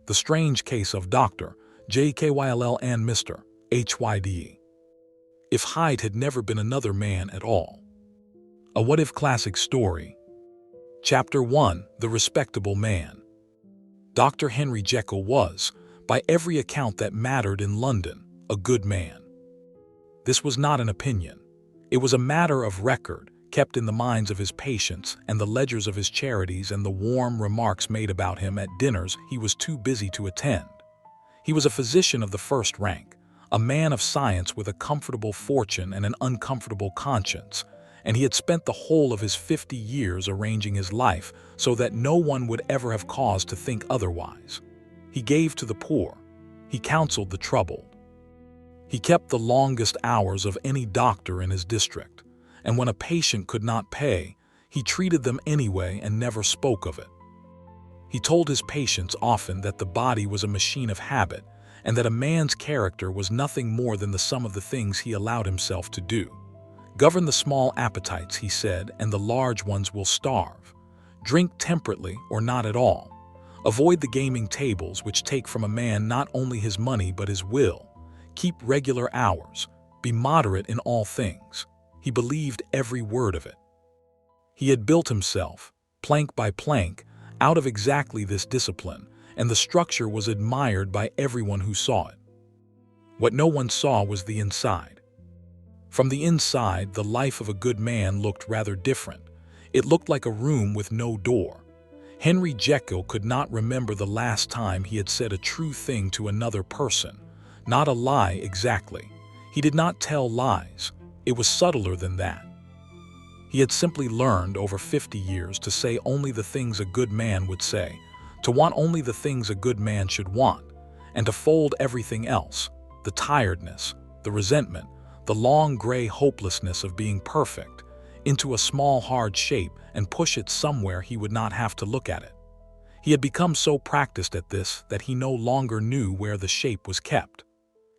The Strange Case of Dr. Jekyll and Mr. Hyde. If Hyde had never been another man at all. A what-if classic story. Chapter 1. The Respectable Man. Dr. Henry Jekyll was, by every account that mattered in London, a good man. This was not an opinion. It was a matter of record, kept in the minds of his patients and the ledgers of his charities and the warm remarks made about him at dinners he was too busy to attend. He was a physician of the first rank, a man of science with a comfortable fortune and an uncomfortable conscience, and he had spent the whole of his 50 years arranging his life so that no one would ever have cause to think otherwise. He gave to the poor. He counseled the troubled. He kept the longest hours of any doctor in his district, and when a patient could not pay, he treated them anyway and never spoke of it. He told his patients often that the body was a machine of habit and that a man's character was nothing more than the sum of the things he allowed himself to do. Govern the small appetites, he said, and the large ones will starve. Drink temperately or not at all. Avoid the gaming tables which take from a man not only his money but his will. Keep regular hours. Be moderate in all things. He believed every word of it. He had built himself, plank by plank, out of exactly this discipline, and the structure was admired by everyone who saw it. What no one saw was the inside. From the inside, the life of a good man looked rather different. It looked like a room with no door. Henry Jekyll could not remember the last time he had said a true thing to another person, not a lie exactly. He did not tell lies. It was subtler than that. He had simply learned over 50 years to say only the things a good man would say, to want only the things a good man should want, and to fold everything else, the tiredness, the resentment, the long gray hopelessness of being perfect, into a small hard shape and push it somewhere he would not have to look at it. He had become so practiced at this that he no longer knew where the shape was kept.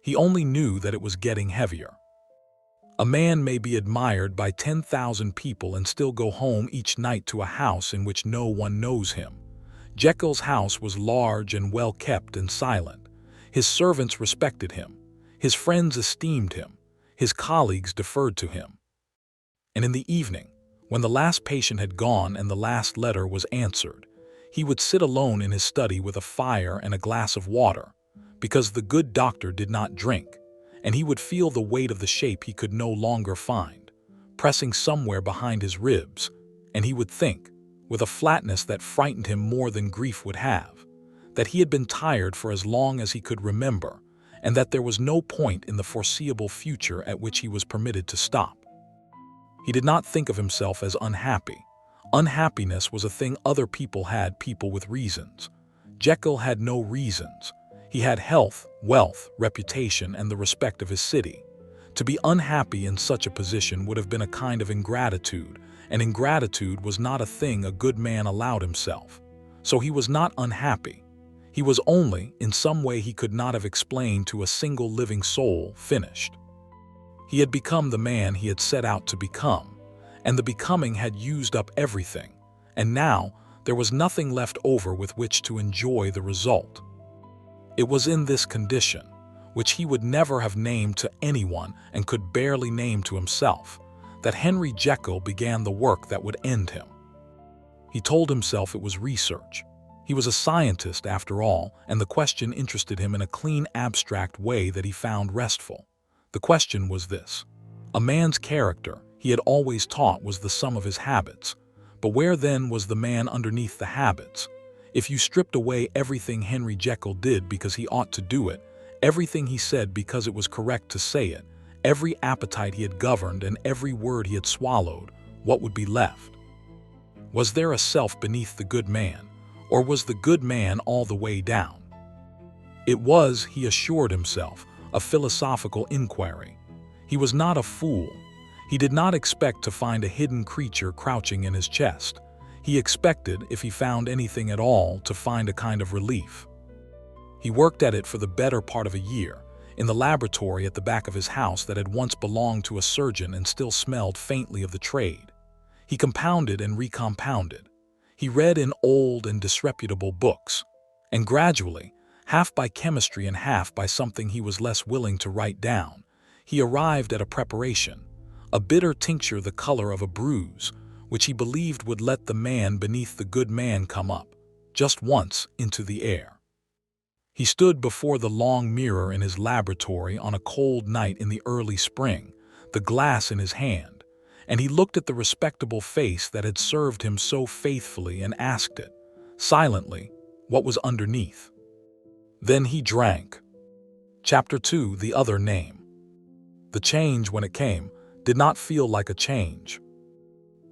He only knew that it was getting heavier. A man may be admired by 10,000 people and still go home each night to a house in which no one knows him. Jekyll's house was large and well kept and silent. His servants respected him. His friends esteemed him. His colleagues deferred to him. And in the evening, when the last patient had gone and the last letter was answered, he would sit alone in his study with a fire and a glass of water, because the good doctor did not drink, and he would feel the weight of the shape he could no longer find, pressing somewhere behind his ribs, and he would think, with a flatness that frightened him more than grief would have, that he had been tired for as long as he could remember, and that there was no point in the foreseeable future at which he was permitted to stop. He did not think of himself as unhappy. Unhappiness was a thing other people had, people with reasons. Jekyll had no reasons. He had health, wealth, reputation, and the respect of his city. To be unhappy in such a position would have been a kind of ingratitude, and ingratitude was not a thing a good man allowed himself. So he was not unhappy. He was only, in some way he could not have explained to a single living soul, finished. He had become the man he had set out to become, and the becoming had used up everything, and now there was nothing left over with which to enjoy the result. It was in this condition, which he would never have named to anyone and could barely name to himself, that Henry Jekyll began the work that would end him. He told himself it was research. He was a scientist after all, and the question interested him in a clean, abstract way that he found restful. The question was this. A man's character, he had always taught, was the sum of his habits. But where then was the man underneath the habits? If you stripped away everything Henry Jekyll did because he ought to do it, everything he said because it was correct to say it, every appetite he had governed and every word he had swallowed, what would be left? Was there a self beneath the good man, or was the good man all the way down? It was, he assured himself, a philosophical inquiry. He was not a fool. He did not expect to find a hidden creature crouching in his chest. He expected, if he found anything at all, to find a kind of relief. He worked at it for the better part of a year, in the laboratory at the back of his house that had once belonged to a surgeon and still smelled faintly of the trade. He compounded and recompounded. He read in old and disreputable books, and gradually half by chemistry and half by something he was less willing to write down, he arrived at a preparation, a bitter tincture the color of a bruise, which he believed would let the man beneath the good man come up, just once, into the air. He stood before the long mirror in his laboratory on a cold night in the early spring, the glass in his hand, and he looked at the respectable face that had served him so faithfully and asked it, silently, what was underneath. Then he drank. Chapter 2: The Other Name. The change, when it came, did not feel like a change.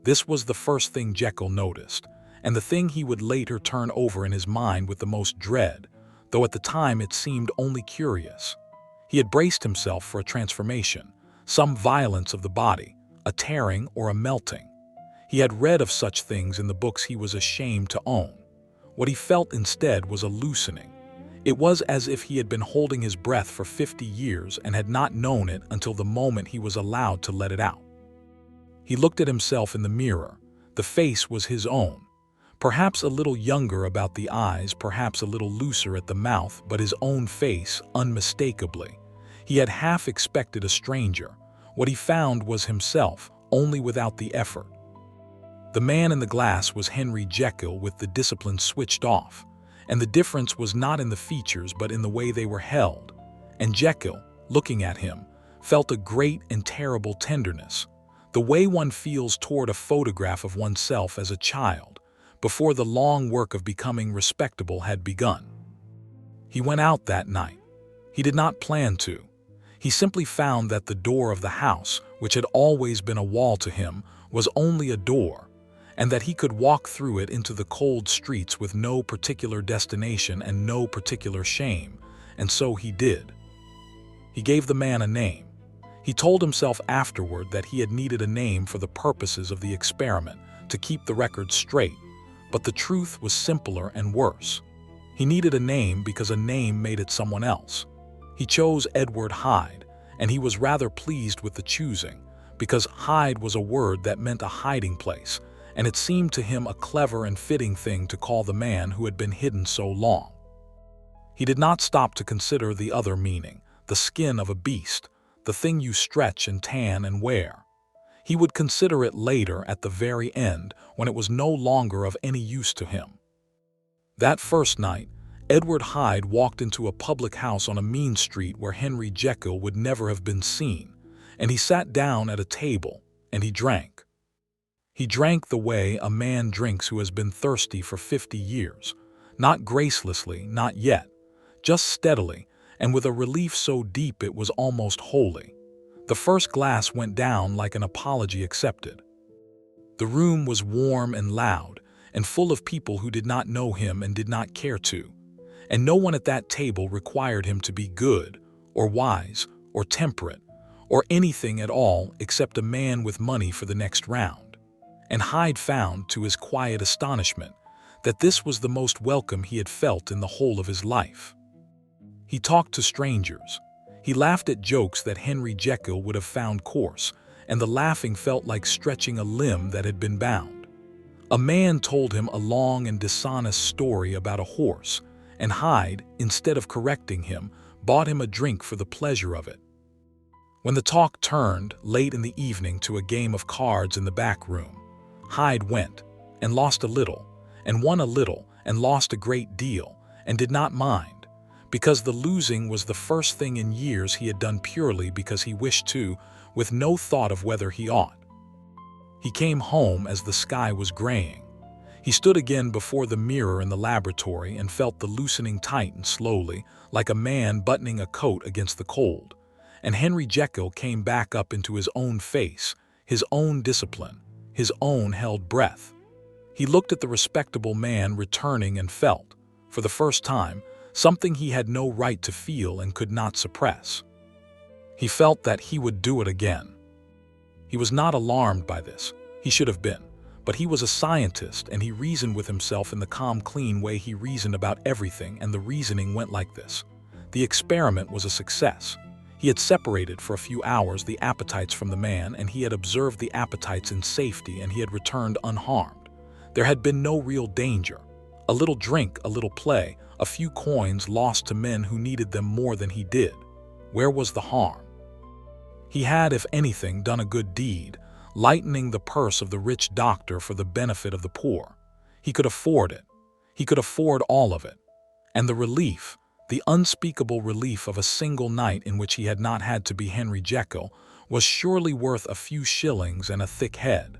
This was the first thing Jekyll noticed, and the thing he would later turn over in his mind with the most dread, though at the time it seemed only curious. He had braced himself for a transformation, some violence of the body, a tearing or a melting. He had read of such things in the books he was ashamed to own. What he felt instead was a loosening. It was as if he had been holding his breath for 50 years and had not known it until the moment he was allowed to let it out. He looked at himself in the mirror. The face was his own. Perhaps a little younger about the eyes, perhaps a little looser at the mouth, but his own face, unmistakably. He had half expected a stranger. What he found was himself, only without the effort. The man in the glass was Henry Jekyll with the discipline switched off, and the difference was not in the features but in the way they were held. And Jekyll, looking at him, felt a great and terrible tenderness, the way one feels toward a photograph of oneself as a child, before the long work of becoming respectable had begun. He went out that night. He did not plan to. He simply found that the door of the house, which had always been a wall to him, was only a door, and that he could walk through it into the cold streets with no particular destination and no particular shame, and so he did. He gave the man a name. He told himself afterward that he had needed a name for the purposes of the experiment, to keep the record straight, but the truth was simpler and worse. He needed a name because a name made it someone else. He chose Edward Hyde, and he was rather pleased with the choosing, because Hyde was a word that meant a hiding place, and it seemed to him a clever and fitting thing to call the man who had been hidden so long. He did not stop to consider the other meaning, the skin of a beast, the thing you stretch and tan and wear. He would consider it later at the very end, when it was no longer of any use to him. That first night, Edward Hyde walked into a public house on a mean street where Henry Jekyll would never have been seen, and he sat down at a table, and he drank. He drank the way a man drinks who has been thirsty for 50 years, not gracelessly, not yet, just steadily, and with a relief so deep it was almost holy. The first glass went down like an apology accepted. The room was warm and loud, and full of people who did not know him and did not care to, and no one at that table required him to be good, or wise, or temperate, or anything at all except a man with money for the next round. And Hyde found, to his quiet astonishment, that this was the most welcome he had felt in the whole of his life. He talked to strangers. He laughed at jokes that Henry Jekyll would have found coarse, and the laughing felt like stretching a limb that had been bound. A man told him a long and dishonest story about a horse, and Hyde, instead of correcting him, bought him a drink for the pleasure of it. When the talk turned, late in the evening, to a game of cards in the back room, Hyde went, and lost a little, and won a little, and lost a great deal, and did not mind, because the losing was the first thing in years he had done purely because he wished to, with no thought of whether he ought. He came home as the sky was graying. He stood again before the mirror in the laboratory and felt the loosening tighten slowly, like a man buttoning a coat against the cold. And Henry Jekyll came back up into his own face, his own discipline, his own held breath. He looked at the respectable man returning and felt, for the first time, something he had no right to feel and could not suppress. He felt that he would do it again. He was not alarmed by this. He should have been. But he was a scientist, and he reasoned with himself in the calm, clean way he reasoned about everything, and the reasoning went like this. The experiment was a success. He had separated for a few hours the appetites from the man, and he had observed the appetites in safety, and he had returned unharmed. There had been no real danger. A little drink, a little play, a few coins lost to men who needed them more than he did. Where was the harm? He had, if anything, done a good deed, lightening the purse of the rich doctor for the benefit of the poor. He could afford it. He could afford all of it. And the relief, the unspeakable relief of a single night in which he had not had to be Henry Jekyll, was surely worth a few shillings and a thick head.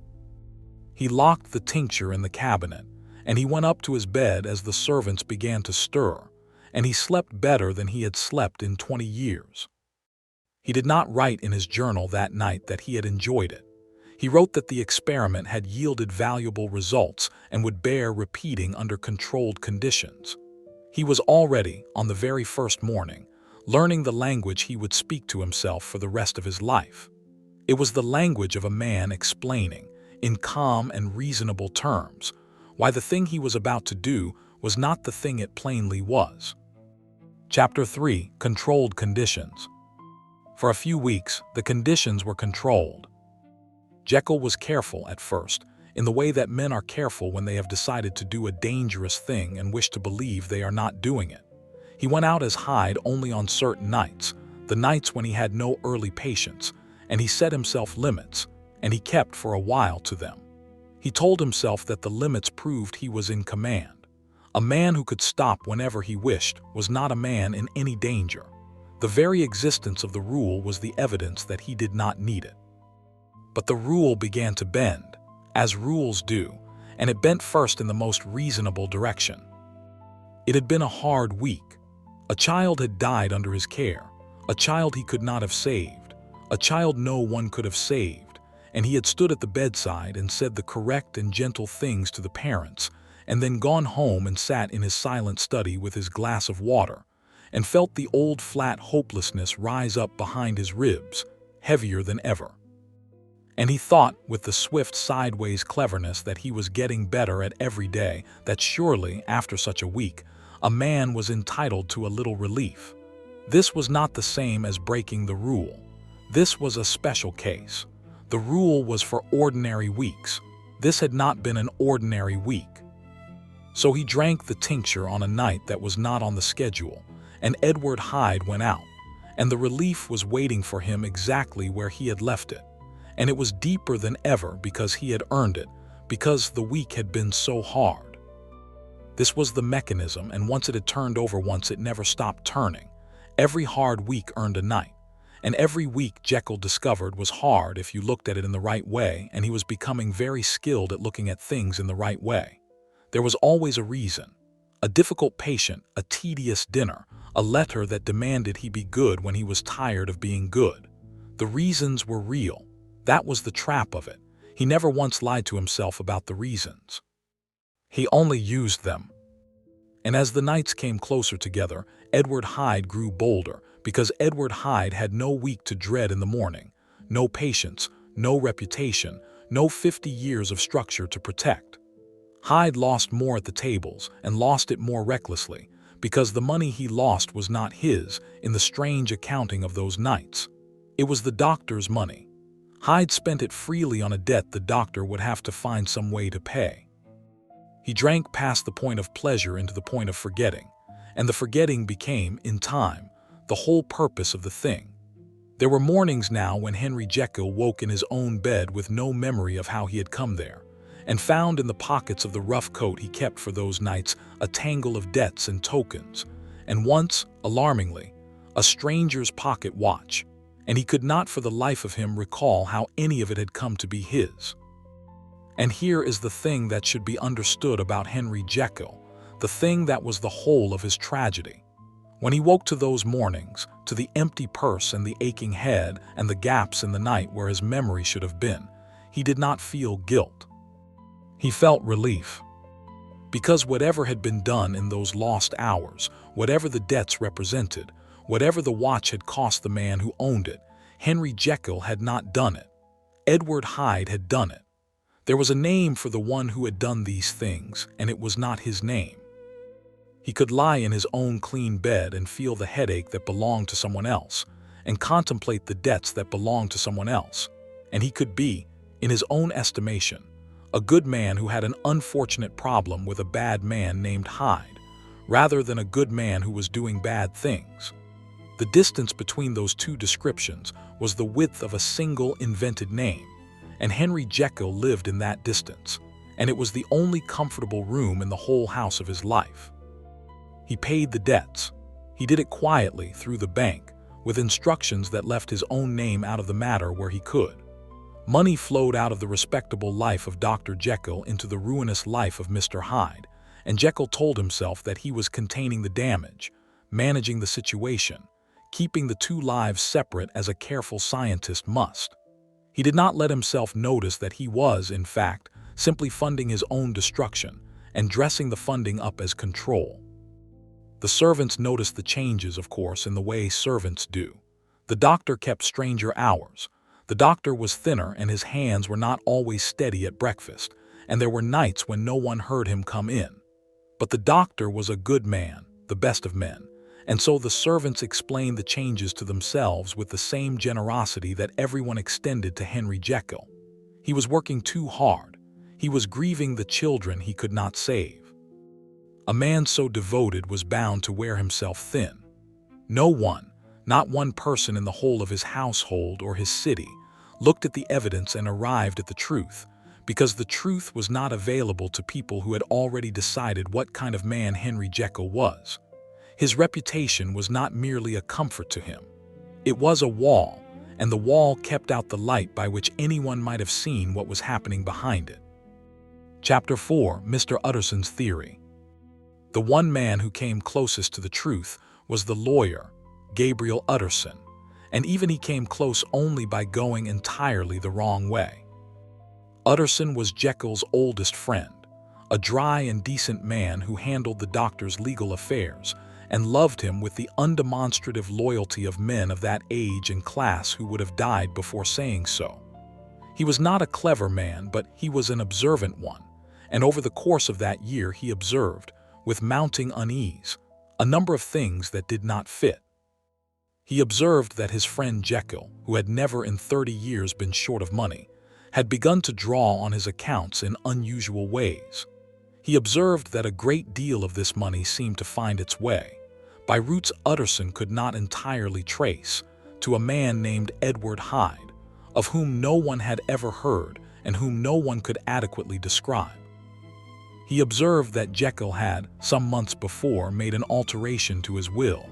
He locked the tincture in the cabinet, and he went up to his bed as the servants began to stir, and he slept better than he had slept in 20 years. He did not write in his journal that night that he had enjoyed it. He wrote that the experiment had yielded valuable results and would bear repeating under controlled conditions. He was already, on the very first morning, learning the language he would speak to himself for the rest of his life. It was the language of a man explaining, in calm and reasonable terms, why the thing he was about to do was not the thing it plainly was. Chapter 3. Controlled Conditions. For a few weeks, the conditions were controlled. Jekyll was careful at first, in the way that men are careful when they have decided to do a dangerous thing and wish to believe they are not doing it. He went out as Hyde only on certain nights, the nights when he had no early patients, and he set himself limits, and he kept for a while to them. He told himself that the limits proved he was in command. A man who could stop whenever he wished was not a man in any danger. The very existence of the rule was the evidence that he did not need it. But the rule began to bend, as rules do, and it bent first in the most reasonable direction. It had been a hard week. A child had died under his care, a child he could not have saved, a child no one could have saved, and he had stood at the bedside and said the correct and gentle things to the parents, and then gone home and sat in his silent study with his glass of water, and felt the old flat hopelessness rise up behind his ribs, heavier than ever. And he thought, with the swift sideways cleverness that he was getting better at every day, that surely, after such a week, a man was entitled to a little relief. This was not the same as breaking the rule. This was a special case. The rule was for ordinary weeks. This had not been an ordinary week. So he drank the tincture on a night that was not on the schedule, and Edward Hyde went out, and the relief was waiting for him exactly where he had left it. And it was deeper than ever because he had earned it, because the week had been so hard. This was the mechanism, and once it had turned over once, it never stopped turning. Every hard week earned a night, and every week Jekyll discovered was hard if you looked at it in the right way, and he was becoming very skilled at looking at things in the right way. There was always a reason. A difficult patient, a tedious dinner, a letter that demanded he be good when he was tired of being good. The reasons were real. That was the trap of it. He never once lied to himself about the reasons. He only used them. And as the nights came closer together, Edward Hyde grew bolder, because Edward Hyde had no week to dread in the morning, no patience, no reputation, no 50 years of structure to protect. Hyde lost more at the tables, and lost it more recklessly, because the money he lost was not his in the strange accounting of those nights. It was the doctor's money. Hyde spent it freely on a debt the doctor would have to find some way to pay. He drank past the point of pleasure into the point of forgetting, and the forgetting became, in time, the whole purpose of the thing. There were mornings now when Henry Jekyll woke in his own bed with no memory of how he had come there, and found in the pockets of the rough coat he kept for those nights a tangle of debts and tokens, and once, alarmingly, a stranger's pocket watch, and he could not for the life of him recall how any of it had come to be his. And here is the thing that should be understood about Henry Jekyll, the thing that was the whole of his tragedy. When he woke to those mornings, to the empty purse and the aching head and the gaps in the night where his memory should have been, he did not feel guilt. He felt relief. Because whatever had been done in those lost hours, whatever the debts represented, whatever the watch had cost the man who owned it, Henry Jekyll had not done it. Edward Hyde had done it. There was a name for the one who had done these things, and it was not his name. He could lie in his own clean bed and feel the headache that belonged to someone else, and contemplate the debts that belonged to someone else, and he could be, in his own estimation, a good man who had an unfortunate problem with a bad man named Hyde, rather than a good man who was doing bad things. The distance between those two descriptions was the width of a single invented name, and Henry Jekyll lived in that distance, and it was the only comfortable room in the whole house of his life. He paid the debts. He did it quietly through the bank, with instructions that left his own name out of the matter where he could. Money flowed out of the respectable life of Dr. Jekyll into the ruinous life of Mr. Hyde, and Jekyll told himself that he was containing the damage, managing the situation, keeping the two lives separate as a careful scientist must. He did not let himself notice that he was, in fact, simply funding his own destruction and dressing the funding up as control. The servants noticed the changes, of course, in the way servants do. The doctor kept stranger hours. The doctor was thinner and his hands were not always steady at breakfast, and there were nights when no one heard him come in. But the doctor was a good man, the best of men, and so the servants explained the changes to themselves with the same generosity that everyone extended to Henry Jekyll. He was working too hard. He was grieving the children he could not save. A man so devoted was bound to wear himself thin. No one, not one person in the whole of his household or his city, looked at the evidence and arrived at the truth, because the truth was not available to people who had already decided what kind of man Henry Jekyll was. His reputation was not merely a comfort to him. It was a wall, and the wall kept out the light by which anyone might have seen what was happening behind it. Chapter 4: Mr. Utterson's Theory. The one man who came closest to the truth was the lawyer, Gabriel Utterson, and even he came close only by going entirely the wrong way. Utterson was Jekyll's oldest friend, a dry and decent man who handled the doctor's legal affairs and loved him with the undemonstrative loyalty of men of that age and class who would have died before saying so. He was not a clever man, but he was an observant one, and over the course of that year he observed, with mounting unease, a number of things that did not fit. He observed that his friend Jekyll, who had never in 30 years been short of money, had begun to draw on his accounts in unusual ways. He observed that a great deal of this money seemed to find its way, by routes Utterson could not entirely trace, to a man named Edward Hyde, of whom no one had ever heard and whom no one could adequately describe. He observed that Jekyll had, some months before, made an alteration to his will,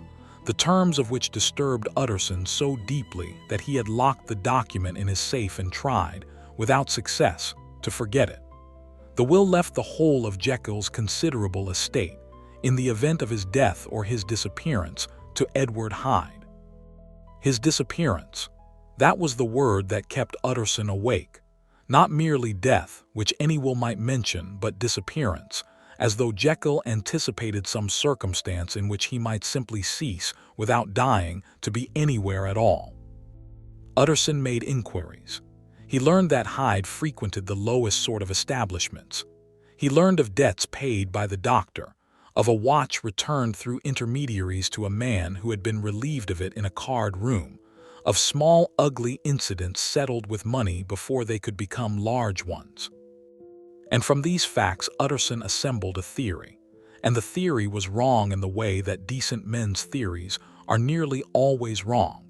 the terms of which disturbed Utterson so deeply that he had locked the document in his safe and tried, without success, to forget it. The will left the whole of Jekyll's considerable estate, in the event of his death or his disappearance, to Edward Hyde. His disappearance, that was the word that kept Utterson awake. Not merely death, which any will might mention, but disappearance, as though Jekyll anticipated some circumstance in which he might simply cease, without dying, to be anywhere at all. Utterson made inquiries. He learned that Hyde frequented the lowest sort of establishments. He learned of debts paid by the doctor, of a watch returned through intermediaries to a man who had been relieved of it in a card room, of small ugly incidents settled with money before they could become large ones. And from these facts Utterson assembled a theory, and the theory was wrong in the way that decent men's theories are nearly always wrong,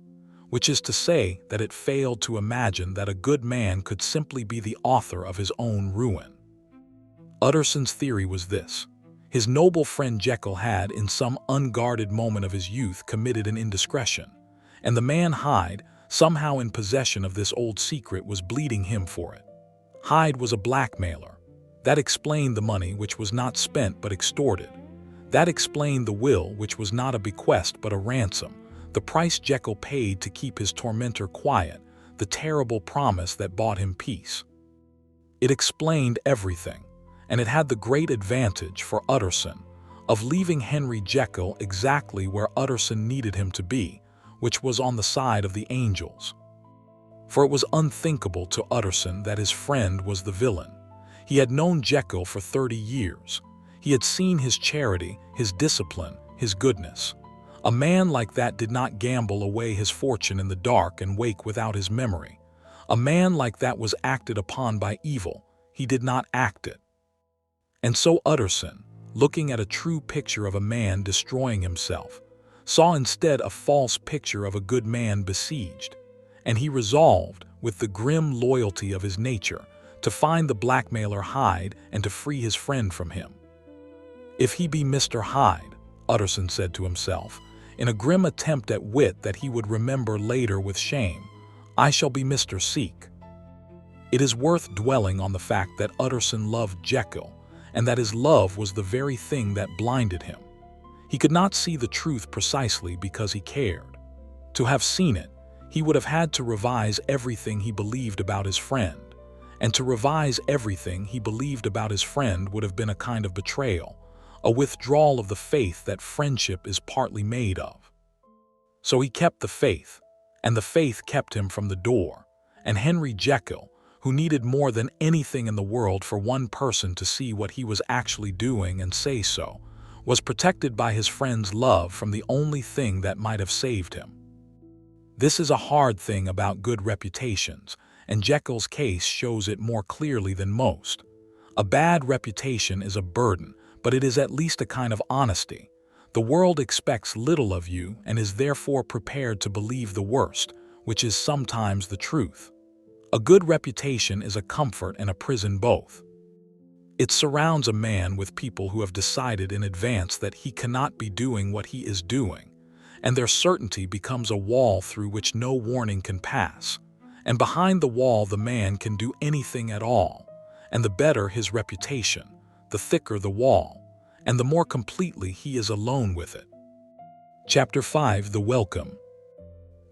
which is to say that it failed to imagine that a good man could simply be the author of his own ruin. Utterson's theory was this: his noble friend Jekyll had, in some unguarded moment of his youth, committed an indiscretion, and the man Hyde, somehow in possession of this old secret, was bleeding him for it. Hyde was a blackmailer. That explained the money which was not spent but extorted. That explained the will which was not a bequest but a ransom, the price Jekyll paid to keep his tormentor quiet, the terrible promise that bought him peace. It explained everything, and it had the great advantage for Utterson of leaving Henry Jekyll exactly where Utterson needed him to be, which was on the side of the angels. For it was unthinkable to Utterson that his friend was the villain. He had known Jekyll for 30 years. He had seen his charity, his discipline, his goodness. A man like that did not gamble away his fortune in the dark and wake without his memory. A man like that was acted upon by evil. He did not act it. And so Utterson, looking at a true picture of a man destroying himself, saw instead a false picture of a good man besieged, and he resolved, with the grim loyalty of his nature, to find the blackmailer Hyde and to free his friend from him. "If he be Mr. Hyde," Utterson said to himself, in a grim attempt at wit that he would remember later with shame, "I shall be Mr. Seek." It is worth dwelling on the fact that Utterson loved Jekyll, and that his love was the very thing that blinded him. He could not see the truth precisely because he cared. To have seen it, he would have had to revise everything he believed about his friend, and to revise everything he believed about his friend would have been a kind of betrayal, a withdrawal of the faith that friendship is partly made of. So he kept the faith, and the faith kept him from the door, and Henry Jekyll, who needed more than anything in the world for one person to see what he was actually doing and say so, was protected by his friend's love from the only thing that might have saved him. This is a hard thing about good reputations, and Jekyll's case shows it more clearly than most. A bad reputation is a burden, but it is at least a kind of honesty. The world expects little of you and is therefore prepared to believe the worst, which is sometimes the truth. A good reputation is a comfort and a prison both. It surrounds a man with people who have decided in advance that he cannot be doing what he is doing, and their certainty becomes a wall through which no warning can pass. And behind the wall the man can do anything at all, and the better his reputation, the thicker the wall, and the more completely he is alone with it. Chapter 5: The Welcome.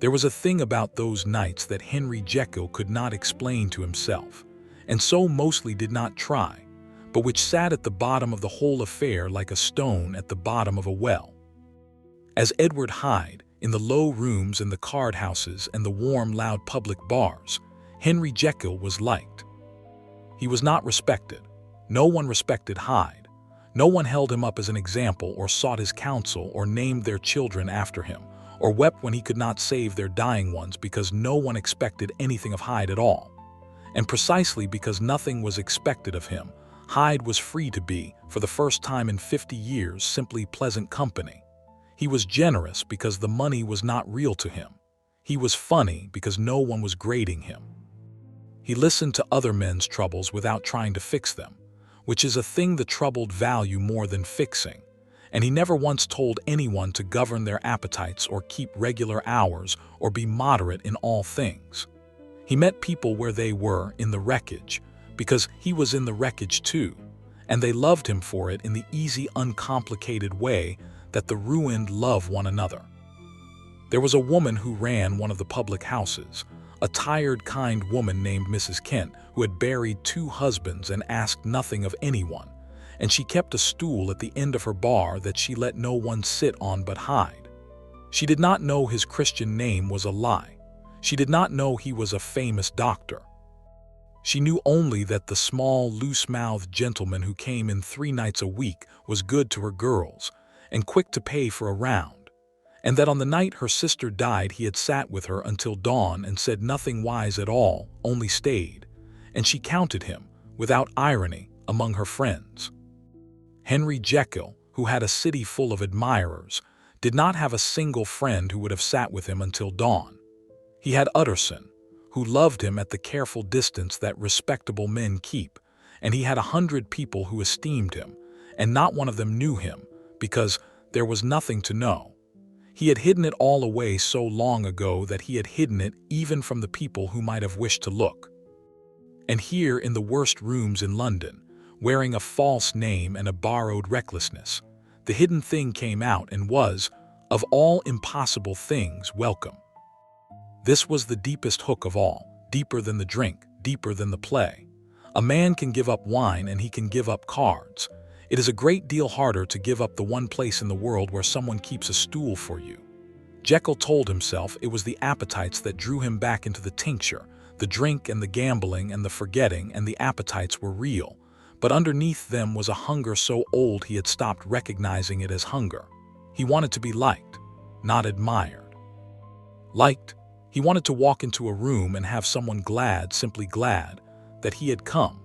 There was a thing about those nights that Henry Jekyll could not explain to himself, and so mostly did not try, but which sat at the bottom of the whole affair like a stone at the bottom of a well. As Edward Hyde, in the low rooms and the card-houses and the warm, loud public bars, Henry Jekyll was liked. He was not respected. No one respected Hyde. No one held him up as an example or sought his counsel or named their children after him, or wept when he could not save their dying ones, because no one expected anything of Hyde at all. And precisely because nothing was expected of him, Hyde was free to be, for the first time in 50 years, simply pleasant company. He was generous because the money was not real to him. He was funny because no one was grading him. He listened to other men's troubles without trying to fix them, which is a thing the troubled value more than fixing, and he never once told anyone to govern their appetites or keep regular hours or be moderate in all things. He met people where they were, in the wreckage, because he was in the wreckage too, and they loved him for it in the easy, uncomplicated way that the ruined love one another. There was a woman who ran one of the public houses, a tired, kind woman named Mrs. Kent, who had buried 2 husbands and asked nothing of anyone, and she kept a stool at the end of her bar that she let no one sit on but Hyde. She did not know his Christian name was a lie. She did not know he was a famous doctor. She knew only that the small, loose-mouthed gentleman who came in 3 nights a week was good to her girls and quick to pay for a round, and that on the night her sister died he had sat with her until dawn and said nothing wise at all, only stayed, and she counted him, without irony, among her friends. Henry Jekyll, who had a city full of admirers, did not have a single friend who would have sat with him until dawn. He had Utterson, who loved him at the careful distance that respectable men keep, and he had 100 people who esteemed him, and not one of them knew him, because there was nothing to know. He had hidden it all away so long ago that he had hidden it even from the people who might have wished to look. And here, in the worst rooms in London, wearing a false name and a borrowed recklessness, the hidden thing came out and was, of all impossible things, welcome. This was the deepest hook of all, deeper than the drink, deeper than the play. A man can give up wine and he can give up cards. It is a great deal harder to give up the one place in the world where someone keeps a stool for you. Jekyll told himself it was the appetites that drew him back into the tincture. The drink and the gambling and the forgetting and the appetites were real, but underneath them was a hunger so old he had stopped recognizing it as hunger. He wanted to be liked, not admired. Liked, he wanted to walk into a room and have someone glad, simply glad, that he had come.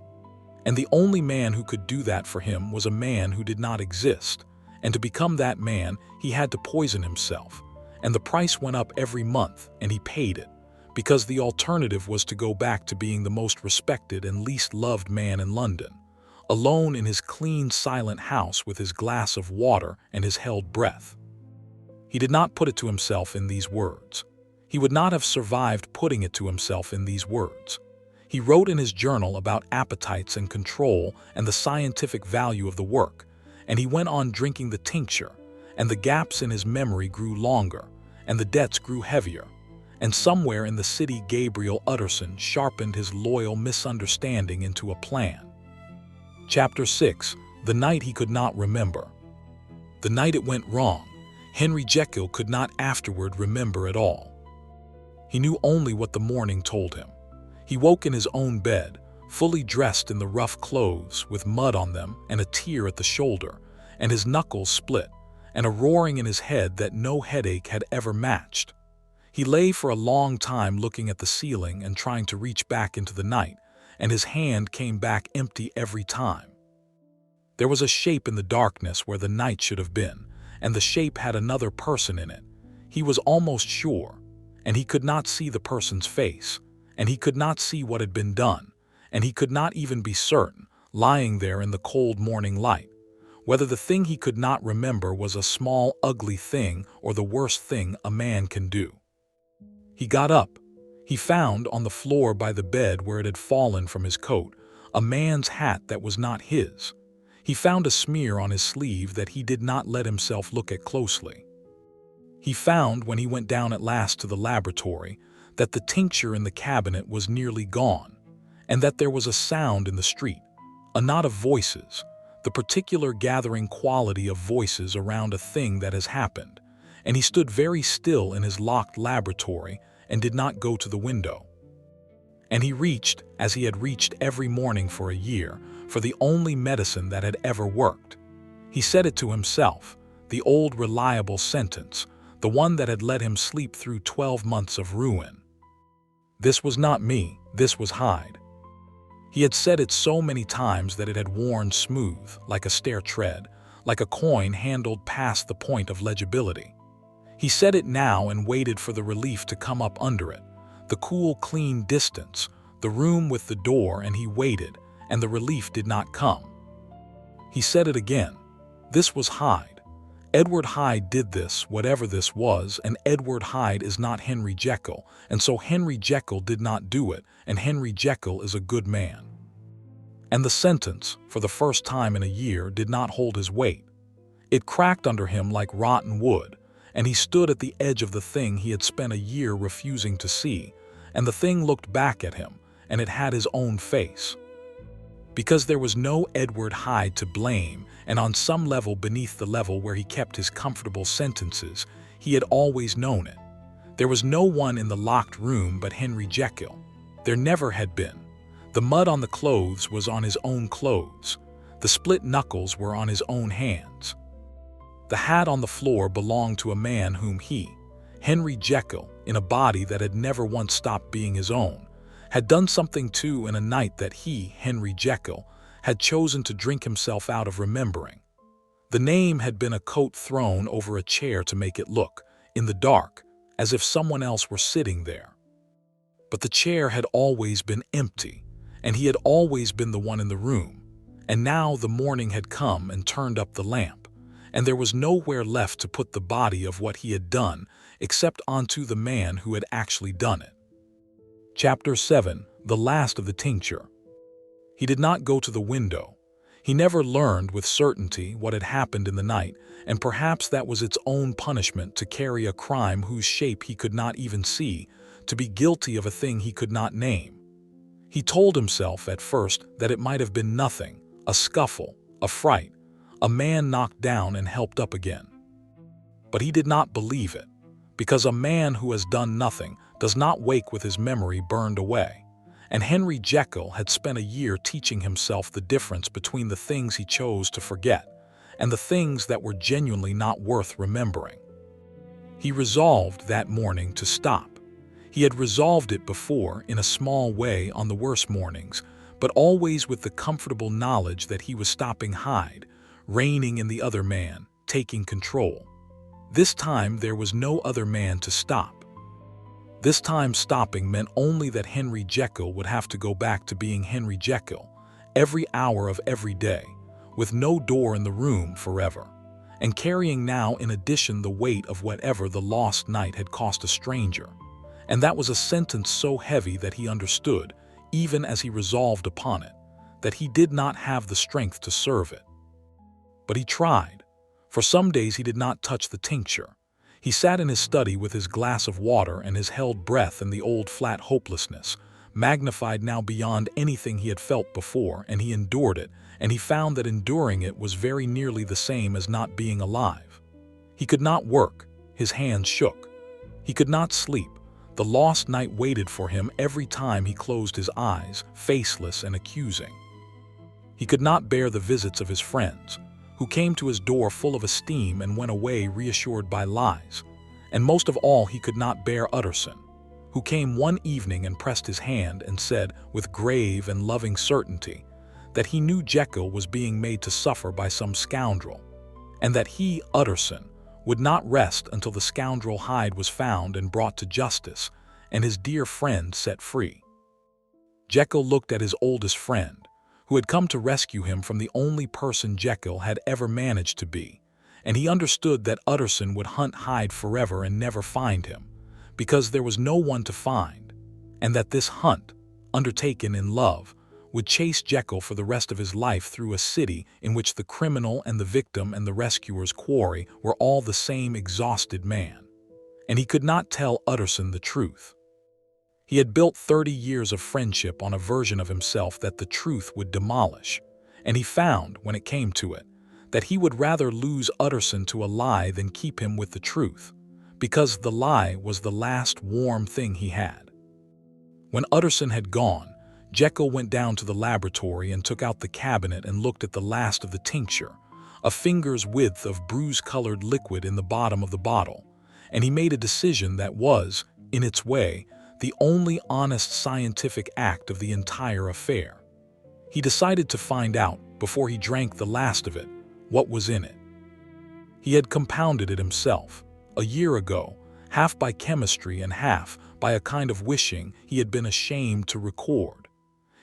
And the only man who could do that for him was a man who did not exist. And to become that man, he had to poison himself. And the price went up every month, and he paid it, because the alternative was to go back to being the most respected and least loved man in London, alone in his clean, silent house with his glass of water and his held breath. He did not put it to himself in these words. He would not have survived putting it to himself in these words. He wrote in his journal about appetites and control and the scientific value of the work, and he went on drinking the tincture, and the gaps in his memory grew longer, and the debts grew heavier, and somewhere in the city Gabriel Utterson sharpened his loyal misunderstanding into a plan. Chapter 6. The night he could not remember. The night it went wrong, Henry Jekyll could not afterward remember at all. He knew only what the morning told him. He woke in his own bed, fully dressed in the rough clothes, with mud on them and a tear at the shoulder, and his knuckles split, and a roaring in his head that no headache had ever matched. He lay for a long time looking at the ceiling and trying to reach back into the night, and his hand came back empty every time. There was a shape in the darkness where the night should have been, and the shape had another person in it. He was almost sure, and he could not see the person's face, and he could not see what had been done, and he could not even be certain, lying there in the cold morning light, whether the thing he could not remember was a small, ugly thing or the worst thing a man can do. He got up. He found on the floor by the bed where it had fallen from his coat a man's hat that was not his. He found a smear on his sleeve that he did not let himself look at closely. He found, when he went down at last to the laboratory, that the tincture in the cabinet was nearly gone, and that there was a sound in the street, a knot of voices, the particular gathering quality of voices around a thing that has happened, and he stood very still in his locked laboratory and did not go to the window. And he reached, as he had reached every morning for a year, for the only medicine that had ever worked. He said it to himself, the old reliable sentence, the one that had let him sleep through 12 months of ruin. This was not me, this was Hyde. He had said it so many times that it had worn smooth, like a stair tread, like a coin handled past the point of legibility. He said it now and waited for the relief to come up under it, the cool, clean distance, the room with the door, and he waited, and the relief did not come. He said it again. This was Hyde. Edward Hyde did this, whatever this was, and Edward Hyde is not Henry Jekyll, and so Henry Jekyll did not do it, and Henry Jekyll is a good man. And the sentence, for the first time in a year, did not hold his weight. It cracked under him like rotten wood, and he stood at the edge of the thing he had spent a year refusing to see, and the thing looked back at him, and it had his own face. Because there was no Edward Hyde to blame, and on some level beneath the level where he kept his comfortable sentences, he had always known it. There was no one in the locked room but Henry Jekyll. There never had been. The mud on the clothes was on his own clothes. The split knuckles were on his own hands. The hat on the floor belonged to a man whom he, Henry Jekyll, in a body that had never once stopped being his own, had done something to in a night that he, Henry Jekyll, had chosen to drink himself out of remembering. The name had been a coat thrown over a chair to make it look, in the dark, as if someone else were sitting there. But the chair had always been empty, and he had always been the one in the room, and now the morning had come and turned up the lamp, and there was nowhere left to put the body of what he had done except onto the man who had actually done it. Chapter 7. The last of the tincture. He did not go to the window. He never learned with certainty what had happened in the night, and perhaps that was its own punishment to carry a crime whose shape he could not even see, to be guilty of a thing he could not name. He told himself at first that it might have been nothing, a scuffle, a fright, a man knocked down and helped up again. But he did not believe it, because a man who has done nothing does not wake with his memory burned away. And Henry Jekyll had spent a year teaching himself the difference between the things he chose to forget and the things that were genuinely not worth remembering. He resolved that morning to stop. He had resolved it before in a small way on the worst mornings, but always with the comfortable knowledge that he was stopping Hyde, reigning in the other man, taking control. This time there was no other man to stop. This time stopping meant only that Henry Jekyll would have to go back to being Henry Jekyll, every hour of every day, with no door in the room forever, and carrying now in addition the weight of whatever the lost night had cost a stranger. And that was a sentence so heavy that he understood, even as he resolved upon it, that he did not have the strength to serve it. But he tried. For some days he did not touch the tincture. He sat in his study with his glass of water and his held breath and the old flat hopelessness, magnified now beyond anything he had felt before, and he endured it, and he found that enduring it was very nearly the same as not being alive. He could not work, his hands shook. He could not sleep. The lost night waited for him every time he closed his eyes, faceless and accusing. He could not bear the visits of his friends, who came to his door full of esteem and went away reassured by lies. And most of all, he could not bear Utterson, who came one evening and pressed his hand and said, with grave and loving certainty, that he knew Jekyll was being made to suffer by some scoundrel, and that he, Utterson, would not rest until the scoundrel Hyde was found and brought to justice, and his dear friend set free. Jekyll looked at his oldest friend, who had come to rescue him from the only person Jekyll had ever managed to be, and he understood that Utterson would hunt Hyde forever and never find him, because there was no one to find, and that this hunt, undertaken in love, would chase Jekyll for the rest of his life through a city in which the criminal and the victim and the rescuer's quarry were all the same exhausted man. And he could not tell Utterson the truth. He had built 30 years of friendship on a version of himself that the truth would demolish, and he found, when it came to it, that he would rather lose Utterson to a lie than keep him with the truth, because the lie was the last warm thing he had. When Utterson had gone, Jekyll went down to the laboratory and took out the cabinet and looked at the last of the tincture, a finger's width of bruise-colored liquid in the bottom of the bottle, and he made a decision that was, in its way, the only honest scientific act of the entire affair. He decided to find out, before he drank the last of it, what was in it. He had compounded it himself, a year ago, half by chemistry and half by a kind of wishing he had been ashamed to record.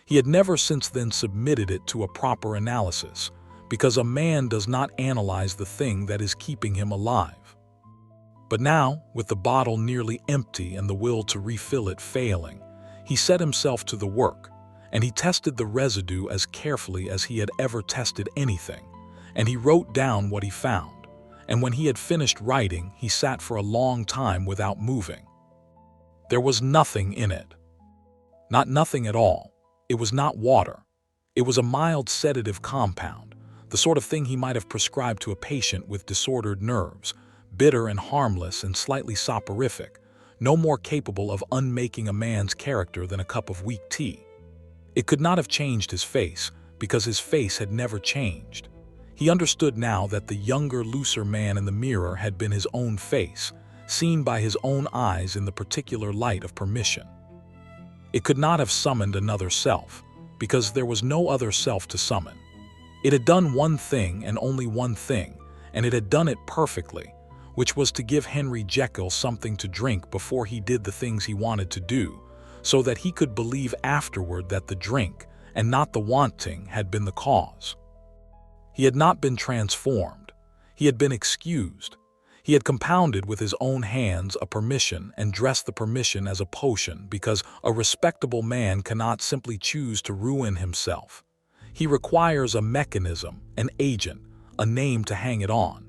He had never since then submitted it to a proper analysis, because a man does not analyze the thing that is keeping him alive. But now, with the bottle nearly empty and the will to refill it failing, he set himself to the work, and he tested the residue as carefully as he had ever tested anything, and he wrote down what he found, and when he had finished writing, he sat for a long time without moving. There was nothing in it. Not nothing at all. It was not water. It was a mild sedative compound, the sort of thing he might have prescribed to a patient with disordered nerves, bitter and harmless and slightly soporific, no more capable of unmaking a man's character than a cup of weak tea. It could not have changed his face, because his face had never changed. He understood now that the younger, looser man in the mirror had been his own face, seen by his own eyes in the particular light of permission. It could not have summoned another self, because there was no other self to summon. It had done one thing and only one thing, and it had done it perfectly, which was to give Henry Jekyll something to drink before he did the things he wanted to do, so that he could believe afterward that the drink, and not the wanting, had been the cause. He had not been transformed. He had been excused. He had compounded with his own hands a permission and dressed the permission as a potion, because a respectable man cannot simply choose to ruin himself. He requires a mechanism, an agent, a name to hang it on.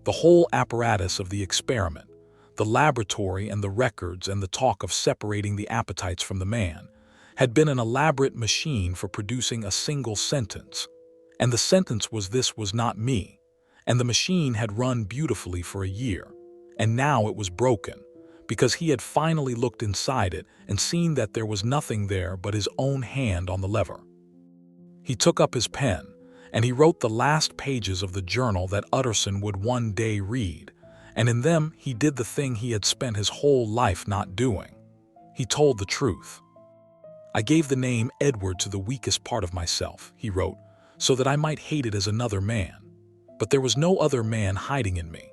The whole apparatus of the experiment, the laboratory and the records and the talk of separating the appetites from the man, had been an elaborate machine for producing a single sentence. And the sentence was, "This was not me." And the machine had run beautifully for a year, and now it was broken, because he had finally looked inside it and seen that there was nothing there but his own hand on the lever. He took up his pen, and he wrote the last pages of the journal that Utterson would one day read, and in them he did the thing he had spent his whole life not doing. He told the truth. I gave the name Edward to the weakest part of myself, he wrote, so that I might hate it as another man. But there was no other man hiding in me.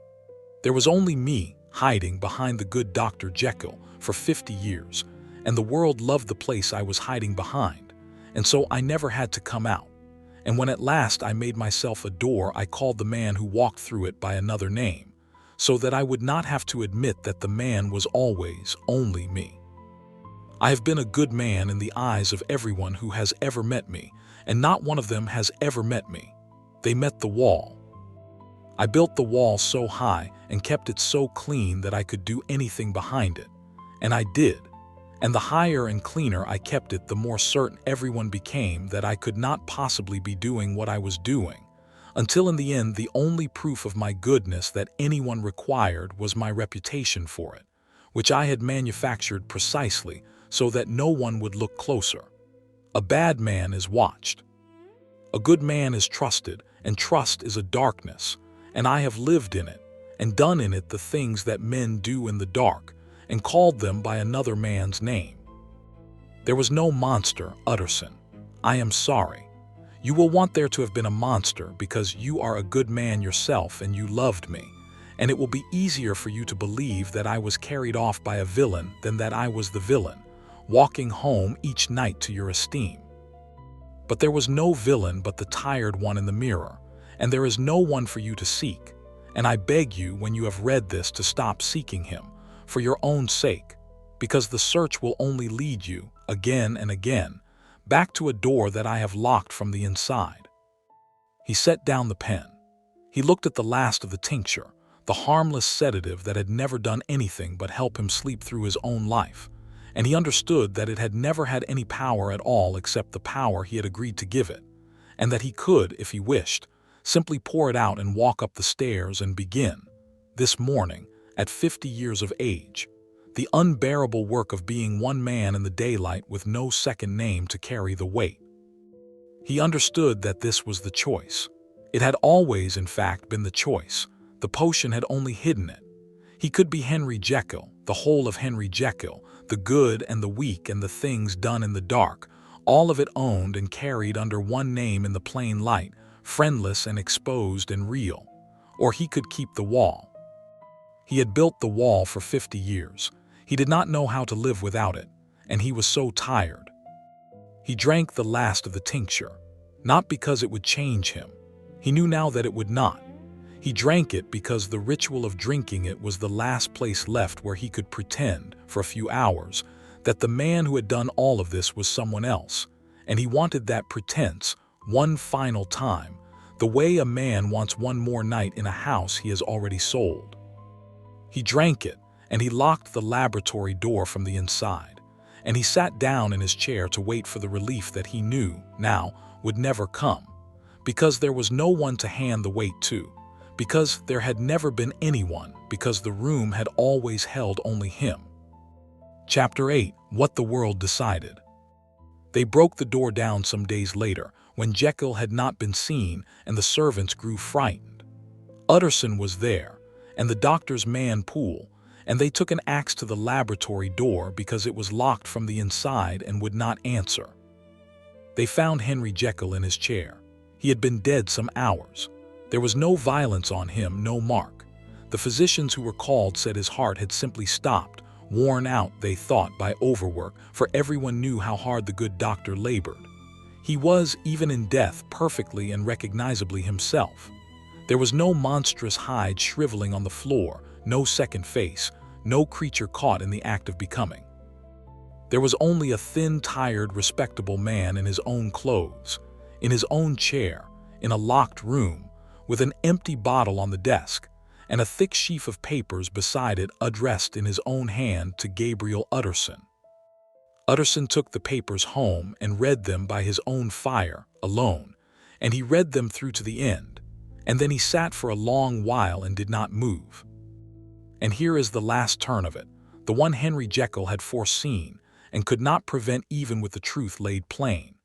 There was only me hiding behind the good Dr. Jekyll for 50 years, and the world loved the place I was hiding behind, and so I never had to come out. And when at last I made myself a door, I called the man who walked through it by another name, so that I would not have to admit that the man was always only me. I have been a good man in the eyes of everyone who has ever met me, and not one of them has ever met me. They met the wall. I built the wall so high and kept it so clean that I could do anything behind it. And I did. And the higher and cleaner I kept it, the more certain everyone became that I could not possibly be doing what I was doing, until in the end the only proof of my goodness that anyone required was my reputation for it, which I had manufactured precisely so that no one would look closer. A bad man is watched. A good man is trusted, and trust is a darkness, and I have lived in it, and done in it the things that men do in the dark, and called them by another man's name. There was no monster, Utterson. I am sorry. You will want there to have been a monster because you are a good man yourself and you loved me, and it will be easier for you to believe that I was carried off by a villain than that I was the villain, walking home each night to your esteem. But there was no villain but the tired one in the mirror, and there is no one for you to seek, and I beg you when you have read this to stop seeking him, for your own sake, because the search will only lead you, again and again, back to a door that I have locked from the inside. He set down the pen. He looked at the last of the tincture, the harmless sedative that had never done anything but help him sleep through his own life, and he understood that it had never had any power at all except the power he had agreed to give it, and that he could, if he wished, simply pour it out and walk up the stairs and begin, this morning, at 50 years of age, the unbearable work of being one man in the daylight with no second name to carry the weight. He understood that this was the choice. It had always, in fact, been the choice. The potion had only hidden it. He could be Henry Jekyll, the whole of Henry Jekyll, the good and the weak and the things done in the dark, all of it owned and carried under one name in the plain light, friendless and exposed and real. Or he could keep the wall. He had built the wall for 50 years. He did not know how to live without it, and he was so tired. He drank the last of the tincture, not because it would change him. He knew now that it would not. He drank it because the ritual of drinking it was the last place left where he could pretend, for a few hours, that the man who had done all of this was someone else, and he wanted that pretense one final time, the way a man wants one more night in a house he has already sold. He drank it, and he locked the laboratory door from the inside, and he sat down in his chair to wait for the relief that he knew, now, would never come, because there was no one to hand the weight to, because there had never been anyone, because the room had always held only him. Chapter 8. What the World Decided. They broke the door down some days later, when Jekyll had not been seen and the servants grew frightened. Utterson was there, and the doctor's man Poole, and they took an axe to the laboratory door because it was locked from the inside and would not answer. They found Henry Jekyll in his chair. He had been dead some hours. There was no violence on him, no mark. The physicians who were called said his heart had simply stopped, worn out, they thought, by overwork, for everyone knew how hard the good doctor labored. He was, even in death, perfectly and recognizably himself. There was no monstrous hide shriveling on the floor, no second face, no creature caught in the act of becoming. There was only a thin, tired, respectable man in his own clothes, in his own chair, in a locked room, with an empty bottle on the desk, and a thick sheaf of papers beside it addressed in his own hand to Gabriel Utterson. Utterson took the papers home and read them by his own fire, alone, and he read them through to the end, and then he sat for a long while and did not move. And here is the last turn of it, the one Henry Jekyll had foreseen and could not prevent even with the truth laid plain.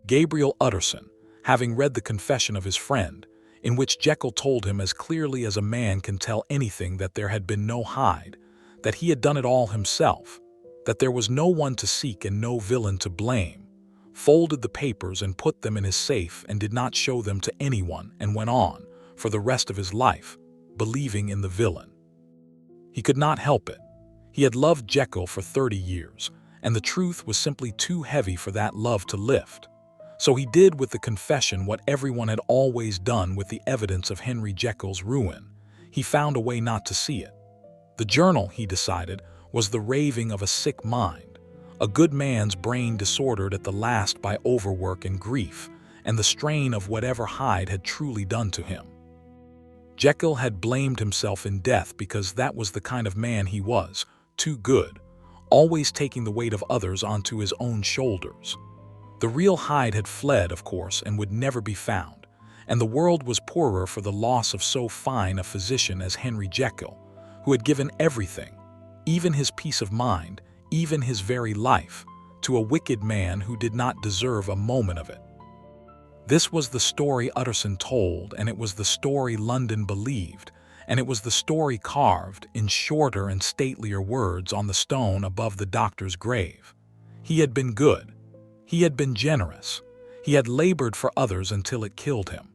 Gabriel Utterson, having read the confession of his friend, in which Jekyll told him as clearly as a man can tell anything that there had been no Hyde, that he had done it all himself, that there was no one to seek and no villain to blame, folded the papers and put them in his safe and did not show them to anyone, and went on, for the rest of his life, believing in the villain. He could not help it. He had loved Jekyll for 30 years, and the truth was simply too heavy for that love to lift. So he did with the confession what everyone had always done with the evidence of Henry Jekyll's ruin. He found a way not to see it. The journal, he decided, was the raving of a sick mind, a good man's brain disordered at the last by overwork and grief, and the strain of whatever Hyde had truly done to him. Jekyll had blamed himself in death because that was the kind of man he was, too good, always taking the weight of others onto his own shoulders. The real Hyde had fled, of course, and would never be found, and the world was poorer for the loss of so fine a physician as Henry Jekyll, who had given everything, even his peace of mind, even his very life, to a wicked man who did not deserve a moment of it. This was the story Utterson told, and it was the story London believed, and it was the story carved in shorter and statelier words on the stone above the doctor's grave. He had been good. He had been generous. He had labored for others until it killed him.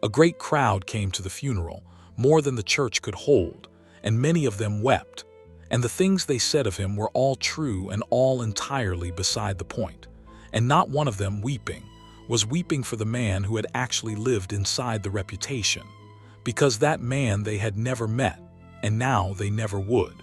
A great crowd came to the funeral, more than the church could hold, and many of them wept, and the things they said of him were all true and all entirely beside the point, and not one of them was weeping for the man who had actually lived inside the reputation, because that man they had never met, and now they never would.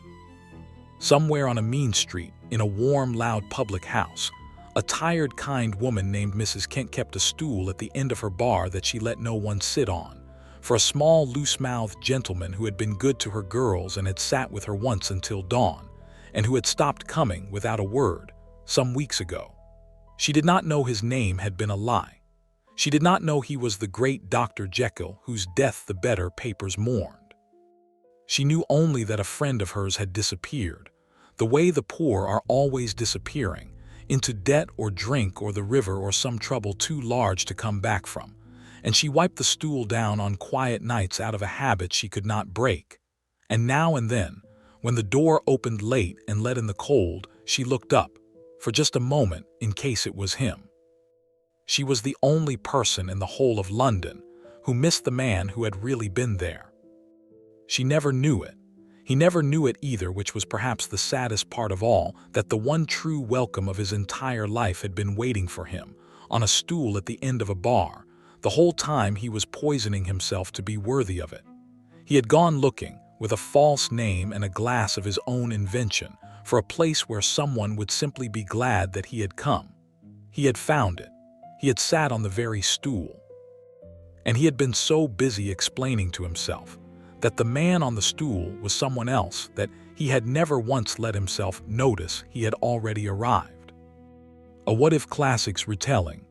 Somewhere on a mean street, in a warm, loud public house, a tired, kind woman named Mrs. Kent kept a stool at the end of her bar that she let no one sit on, for a small, loose-mouthed gentleman who had been good to her girls and had sat with her once until dawn, and who had stopped coming without a word some weeks ago. She did not know his name had been a lie. She did not know he was the great Dr. Jekyll, whose death the better papers mourned. She knew only that a friend of hers had disappeared, the way the poor are always disappearing, into debt or drink or the river or some trouble too large to come back from, and she wiped the stool down on quiet nights out of a habit she could not break. And now and then, when the door opened late and let in the cold, she looked up, for just a moment, in case it was him. She was the only person in the whole of London who missed the man who had really been there. She never knew it. He never knew it either, which was perhaps the saddest part of all, that the one true welcome of his entire life had been waiting for him, on a stool at the end of a bar, the whole time he was poisoning himself to be worthy of it. He had gone looking, with a false name and a glass of his own invention, for a place where someone would simply be glad that he had come. He had found it. He had sat on the very stool. And he had been so busy explaining to himself that the man on the stool was someone else that he had never once let himself notice he had already arrived. A What If Classics retelling,